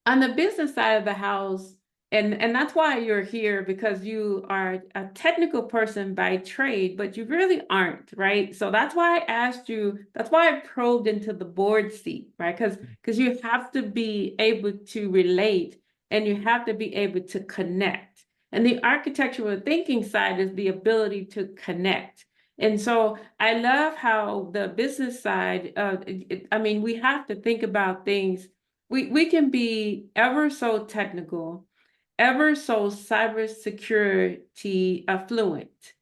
On the business side of the house, and that's why you're here, because you are a technical person by trade, but you really aren't, right? So that's why I asked you, that's why I probed into the board seat, right? Because you have to be able to relate and you have to be able to connect. And the architectural thinking side is the ability to connect. And so I love how the business side, I mean, we have to think about things. We can be ever so technical, ever so cybersecurity affluent,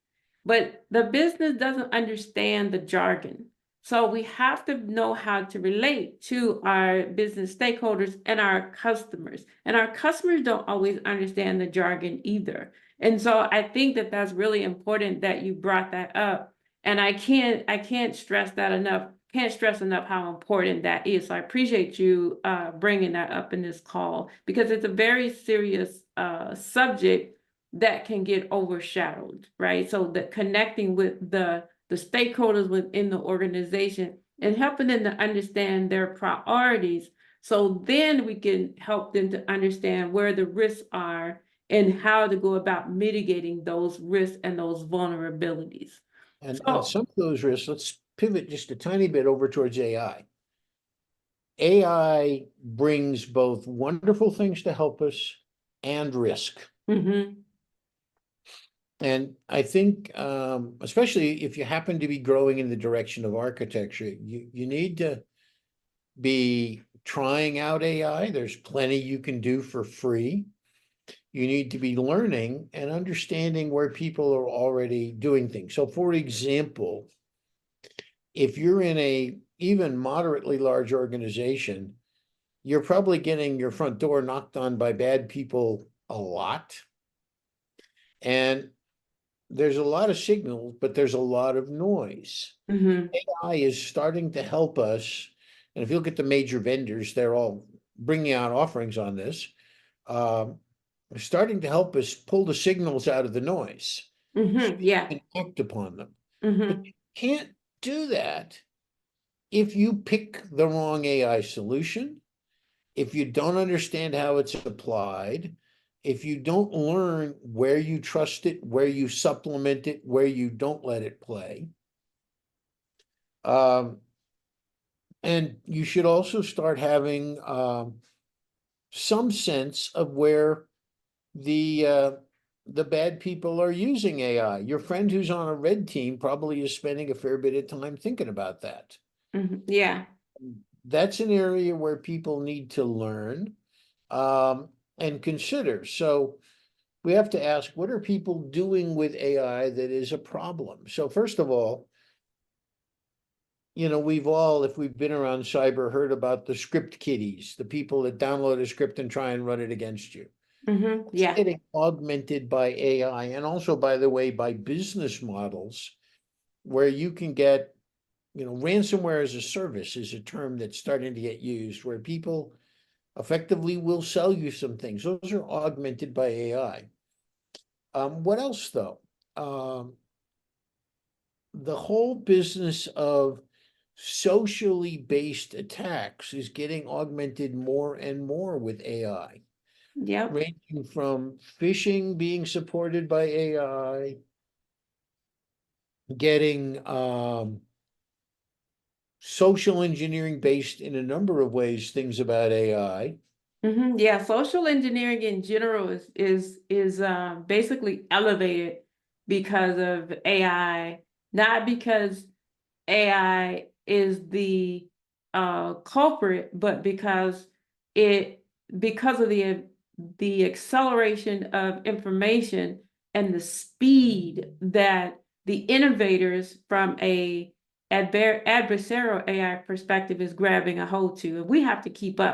but the business doesn't understand the jargon. So we have to know how to relate to our business stakeholders and our customers. And our customers don't always understand the jargon either. And so I think that that's really important that you brought that up. And I can't stress that enough. Can't stress enough how important that is. So I appreciate you bringing that up in this call, because it's a very serious subject that can get overshadowed, right? So that connecting with the stakeholders within the organization and helping them to understand their priorities. So then we can help them to understand where the risks are and how to go about mitigating those risks and those vulnerabilities. And So, some of those risks, let's pivot just a tiny bit over towards AI. AI brings both wonderful things to help us and risk. mhm. And I think, especially if you happen to be growing in the direction of architecture, you need to be trying out AI. There's plenty you can do for free. You need to be learning and understanding where people are already doing things. So, for example, if you're in a even moderately large organization, you're probably getting your front door knocked on by bad people a lot. And there's a lot of signals, but there's a lot of noise. Mm-hmm. AI is starting to help us. And if you look at the major vendors, they're all bringing out offerings on this. Starting to help us pull the signals out of the noise Mm-hmm. Yeah. and act upon them. But Mm-hmm. you can't do that if you pick the wrong AI solution, if you don't understand how it's applied, if you don't learn where you trust it, where you supplement it, where you don't let it play. And you should also start having some sense of where the bad people are using AI. Your friend who's on a red team probably is spending a fair bit of time thinking about that. Mm-hmm. Yeah. That's an area where people need to learn and consider. So we have to ask, what are people doing with AI that is a problem? So first of all, we've all, if we've been around cyber, heard about the script kiddies, the people that download a script and try and run it against you. Mm-hmm. It's Yeah. getting augmented by AI and also, by the way, by business models where you can get, ransomware as a service is a term that's starting to get used, where people effectively will sell you some things. Those are augmented by AI. What else, though? The whole business of socially based attacks is getting augmented more and more with AI, Yep. ranging from phishing being supported by AI, getting social engineering based in a number of ways, things about AI. Mm-hmm. Yeah. Social engineering in general is basically elevated because of AI, not because AI is the culprit, but it because of the acceleration of information and the speed that the innovators from a adversarial AI perspective is grabbing a hold to. And we have to keep up.